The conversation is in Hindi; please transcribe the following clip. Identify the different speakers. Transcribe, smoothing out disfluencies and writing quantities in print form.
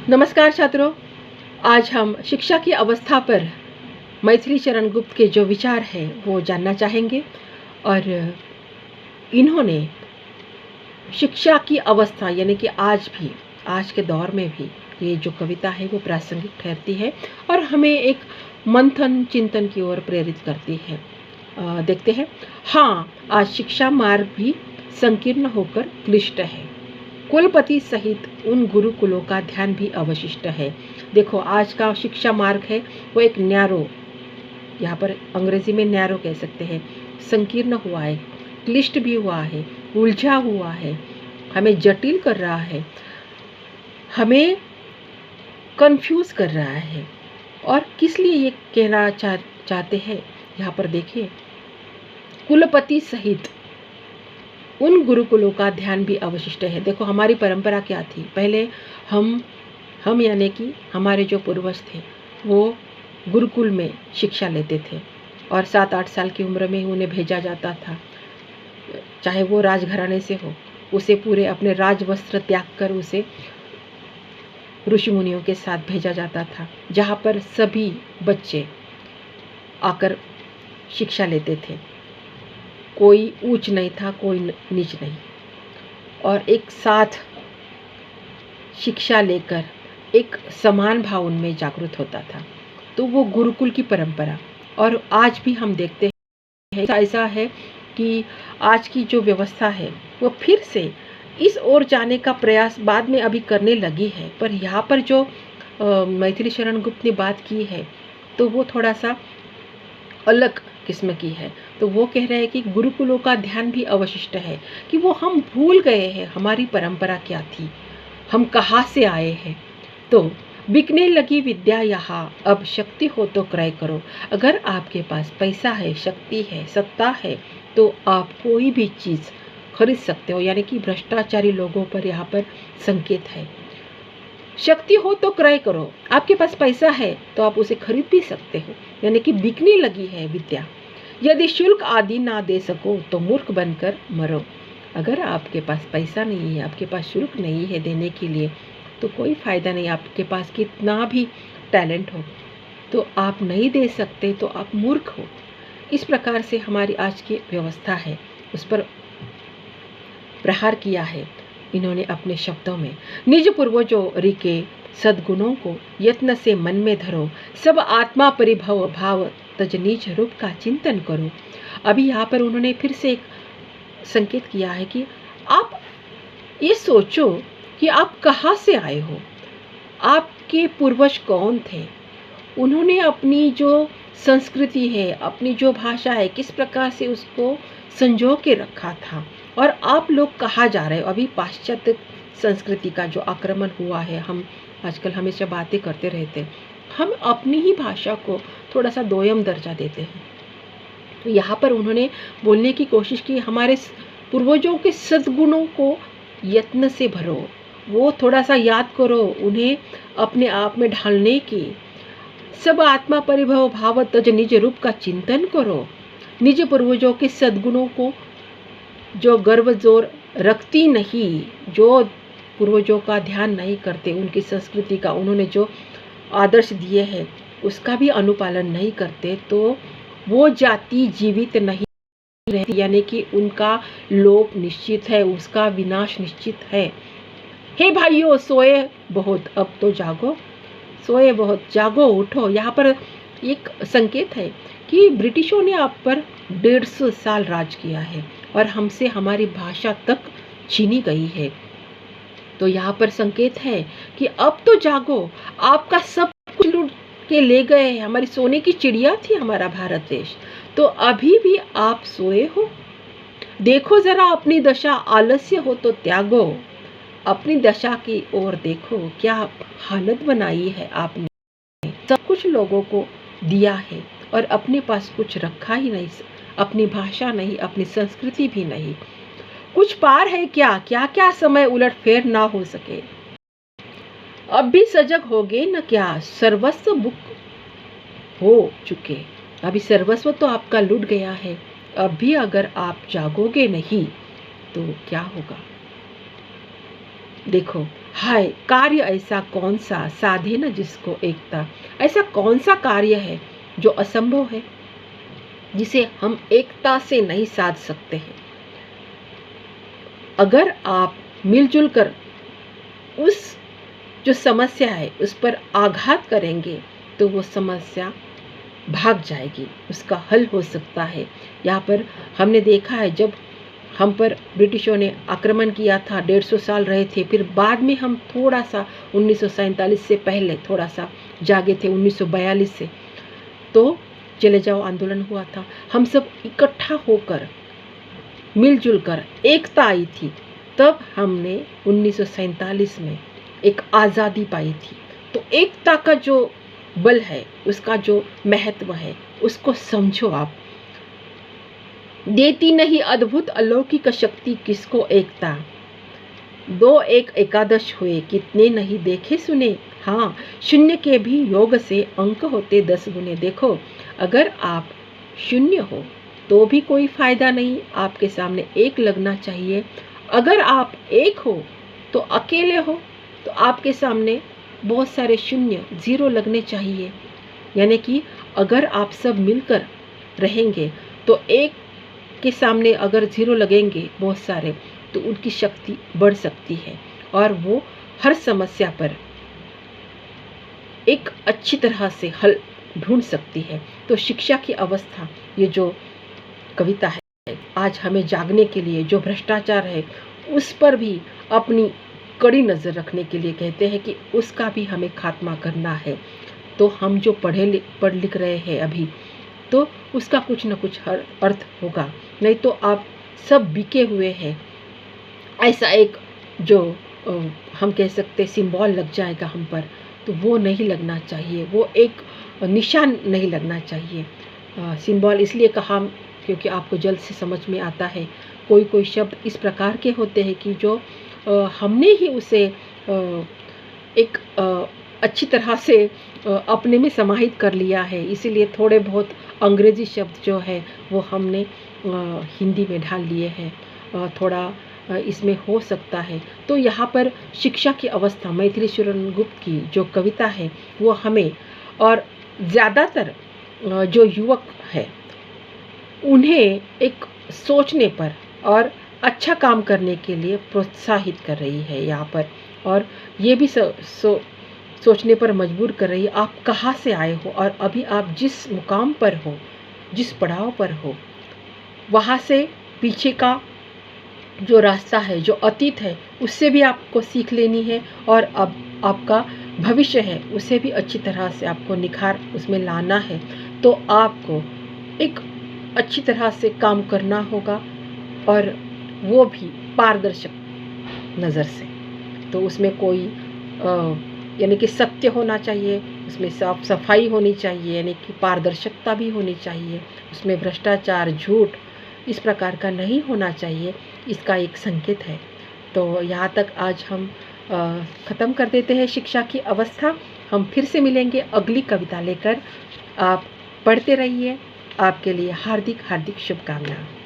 Speaker 1: नमस्कार छात्रों, आज हम शिक्षा की अवस्था पर मैथिली शरण गुप्त के जो विचार हैं वो जानना चाहेंगे। और इन्होंने शिक्षा की अवस्था यानी कि आज के दौर में भी ये जो कविता है वो प्रासंगिक ठहरती है और हमें एक मंथन चिंतन की ओर प्रेरित करती है। देखते हैं। हाँ, आज शिक्षा मार्ग भी संकीर्ण होकर क्लिष्ट है। कुलपति सहित उन गुरुकुलों का ध्यान भी अवशिष्ट है। देखो, आज का शिक्षा मार्ग है वो एक न्यारो, यहाँ पर अंग्रेजी में न्यारो कह सकते हैं, संकीर्ण हुआ है, क्लिष्ट भी हुआ है, उलझा हुआ है, हमें जटिल कर रहा है, हमें कंफ्यूज कर रहा है। और किस लिए ये कहना चाहते हैं, यहाँ पर देखिए, कुलपति सहित उन गुरुकुलों का ध्यान भी अवशिष्ट है। देखो, हमारी परंपरा क्या थी, पहले हम यानी कि हमारे जो पूर्वज थे वो गुरुकुल में शिक्षा लेते थे और 7-8 साल की उम्र में उन्हें भेजा जाता था। चाहे वो राजघराने से हो, उसे पूरे अपने राजवस्त्र त्याग कर उसे ऋषि मुनियों के साथ भेजा जाता था, जहाँ पर सभी बच्चे आकर शिक्षा लेते थे। कोई ऊंच नहीं था, कोई नीच नहीं, और एक साथ शिक्षा लेकर एक समान भाव उनमें जागृत होता था। तो वो गुरुकुल की परंपरा। और आज भी हम देखते हैं ऐसा है कि आज की जो व्यवस्था है वो फिर से इस ओर जाने का प्रयास बाद में अभी करने लगी है। पर यहाँ पर जो मैथिली शरण गुप्त ने बात की है तो वो थोड़ा सा अलग किस्म की है। तो वो कह रहे हैं कि गुरुकुलों का ध्यान भी अवशिष्ट है, कि वो हम भूल गए हैं हमारी परंपरा क्या थी, हम कहाँ से आए हैं। तो बिकने लगी विद्या यहाँ, अब शक्ति हो तो क्रय करो। अगर आपके पास पैसा है, शक्ति है, सत्ता है, तो आप कोई भी चीज़ खरीद सकते हो। यानी कि भ्रष्टाचारी लोगों पर यहाँ पर संकेत है। शक्ति हो तो क्रय करो, आपके पास पैसा है तो आप उसे खरीद भी सकते हो, यानी कि बिकने लगी है विद्या। यदि शुल्क आदि ना दे सको तो मूर्ख बनकर मरो। अगर आपके पास पैसा नहीं है, आपके पास शुल्क नहीं है देने के लिए, तो कोई फ़ायदा नहीं। आपके पास कितना भी टैलेंट हो तो आप नहीं दे सकते तो आप मूर्ख हो। इस प्रकार से हमारी आज की व्यवस्था है उस पर प्रहार किया है इन्होंने अपने शब्दों में। निज पूर्वजों रिके सद्गुणों को यत्न से मन में धरो, सब आत्मा परिभव भाव तज नीच रूप का चिंतन करो। अभी यहाँ पर उन्होंने फिर से एक संकेत किया है कि आप ये सोचो कि आप कहाँ से आए हो, आपके पूर्वज कौन थे, उन्होंने अपनी जो संस्कृति है, अपनी जो भाषा है, किस प्रकार से उसको संजो के रखा था, और आप लोग कहाँ जा रहे हो। अभी पाश्चात्य संस्कृति का जो आक्रमण हुआ है, हम आजकल हमेशा बातें करते रहते हैं, हम अपनी ही भाषा को थोड़ा सा दोयम दर्जा देते हैं। तो यहाँ पर उन्होंने बोलने की कोशिश की, हमारे पूर्वजों के सद्गुणों को यत्न से भरो, वो थोड़ा सा याद करो, उन्हें अपने आप में ढालने की। सब आत्मा परिभव भाव तज निज रूप का चिंतन करो। निज पूर्वजों के सद्गुणों को जो गर्व जोर रखती नहीं, जो पूर्वजों का ध्यान नहीं करते, उनकी संस्कृति का उन्होंने जो आदर्श दिए हैं उसका भी अनुपालन नहीं करते, तो वो जाति जीवित नहीं रहती, यानी कि उनका लोप निश्चित है, उसका विनाश निश्चित है। हे भाइयों, सोए बहुत अब तो जागो, सोए बहुत जागो उठो। यहाँ पर एक संकेत है कि ब्रिटिशों ने आप पर 150 साल राज किया है और हमसे हमारी भाषा तक छीनी गई है। तो यहाँ पर संकेत है कि अब तो जागो, आपका सब कुछ लूट के ले गए हैं, हमारी सोने की चिड़िया थी हमारा भारत देश, तो अभी भी आप सोए हो। देखो जरा अपनी दशा, आलस्य हो तो त्यागो। अपनी दशा की ओर देखो, क्या हालत बनाई है आपने। सब कुछ लोगों को दिया है और अपने पास कुछ रखा ही नहीं, अपनी भाषा नहीं, अपनी संस्कृति भी नहीं। कुछ पार है क्या, क्या क्या समय उलट फेर ना हो सके। अब भी सजग होगे न क्या, सर्वस्व बुक हो चुके। अभी सर्वस्व तो आपका लूट गया है, अब भी अगर आप जागोगे नहीं तो क्या होगा। देखो, हाय कार्य ऐसा कौन सा साधे न जिसको एकता। ऐसा कौन सा कार्य है जो असंभव है, जिसे हम एकता से नहीं साध सकते हैं। अगर आप मिलजुल कर उस जो समस्या है उस पर आघात करेंगे तो वो समस्या भाग जाएगी, उसका हल हो सकता है। यहाँ पर हमने देखा है, जब हम पर ब्रिटिशों ने आक्रमण किया था, 150 साल रहे थे, फिर बाद में हम थोड़ा सा 1947 से पहले थोड़ा सा जागे थे, 1942 से तो चले जाओ आंदोलन हुआ था। हम सब इकट्ठा होकर मिलजुल कर एकता आई थी, तब हमने 1947 में एक आज़ादी पाई थी। तो एकता का जो बल है, उसका जो महत्व है, उसको समझो आप। देती नहीं अद्भुत अलौकिक शक्ति किसको एकता, 2 एक एकादश हुए कितने नहीं देखे सुने। हाँ, शून्य के भी योग से अंक होते 10 गुने। देखो, अगर आप शून्य हो तो भी कोई फायदा नहीं, आपके सामने एक लगना चाहिए। अगर आप एक हो तो अकेले हो तो आपके सामने बहुत सारे शून्य, 0 लगने चाहिए। यानी कि अगर आप सब मिलकर रहेंगे तो एक के सामने अगर 0 लगेंगे बहुत सारे, तो उनकी शक्ति बढ़ सकती है और वो हर समस्या पर एक अच्छी तरह से हल ढूंढ सकती है। तो शिक्षा की अवस्था, ये जो कविता है, आज हमें जागने के लिए, जो भ्रष्टाचार है उस पर भी अपनी कड़ी नज़र रखने के लिए कहते हैं कि उसका भी हमें खात्मा करना है। तो हम जो पढ़ लिख रहे हैं अभी, तो उसका कुछ न कुछ हर अर्थ होगा, नहीं तो आप सब बिके हुए हैं। ऐसा एक जो हम कह सकते सिंबल लग जाएगा हम पर, तो वो नहीं लगना चाहिए, वो एक निशान नहीं लगना चाहिए। सिंबल इसलिए कहा क्योंकि आपको जल्द से समझ में आता है। कोई कोई शब्द इस प्रकार के होते हैं कि जो हमने ही उसे एक अच्छी तरह से अपने में समाहित कर लिया है, इसीलिए थोड़े बहुत अंग्रेजी शब्द जो है वो हमने हिंदी में ढाल लिए हैं, थोड़ा इसमें हो सकता है। तो यहाँ पर शिक्षा की अवस्था, मैथिली शरण गुप्त की जो कविता है वो हमें, और ज़्यादातर जो युवक है उन्हें एक सोचने पर और अच्छा काम करने के लिए प्रोत्साहित कर रही है यहाँ पर, और ये भी सोचने पर मजबूर कर रही है आप कहाँ से आए हो और अभी आप जिस मुकाम पर हो, जिस पड़ाव पर हो, वहाँ से पीछे का जो रास्ता है, जो अतीत है, उससे भी आपको सीख लेनी है, और अब आपका भविष्य है उसे भी अच्छी तरह से आपको निखार उसमें लाना है। तो आपको एक अच्छी तरह से काम करना होगा, और वो भी पारदर्शक नज़र से। तो उसमें कोई यानी कि सत्य होना चाहिए, उसमें साफ सफाई होनी चाहिए, यानी कि पारदर्शिता भी होनी चाहिए, उसमें भ्रष्टाचार, झूठ इस प्रकार का नहीं होना चाहिए, इसका एक संकेत है। तो यहाँ तक आज हम ख़त्म कर देते हैं शिक्षा की अवस्था। हम फिर से मिलेंगे अगली कविता लेकर। आप पढ़ते रहिए, आपके लिए हार्दिक हार्दिक शुभकामनाएं।